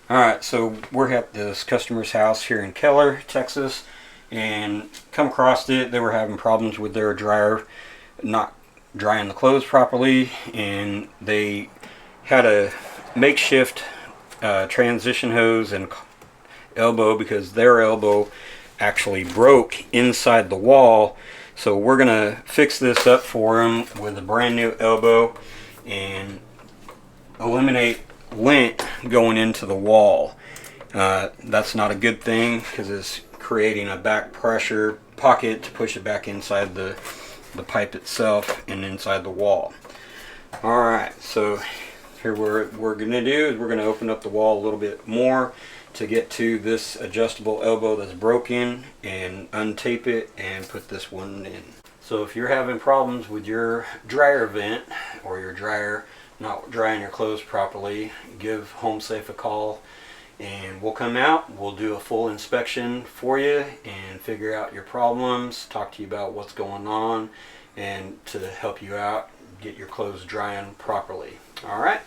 Alright, so we're at this customer's house here in Keller, Texas, and come across it. They were having problems with their dryer not drying the clothes properly, and they had a makeshift transition hose and elbow because their elbow actually broke inside the wall. So we're gonna fix this up for them with a brand new elbow and eliminate lint going into the wall. That's not a good thing because it's creating a back pressure pocket to push it back inside the pipe itself and inside the wall. Alright, so here what we're going to do is we're going to open up the wall a little bit more to get to this adjustable elbow that's broken and untape it and put this one in. So if you're having problems with your dryer vent or your dryer not drying your clothes properly, give HomeSafe a call and we'll come out, we'll do a full inspection for you and figure out your problems, talk to you about what's going on, and to help you out get your clothes drying properly. Alright?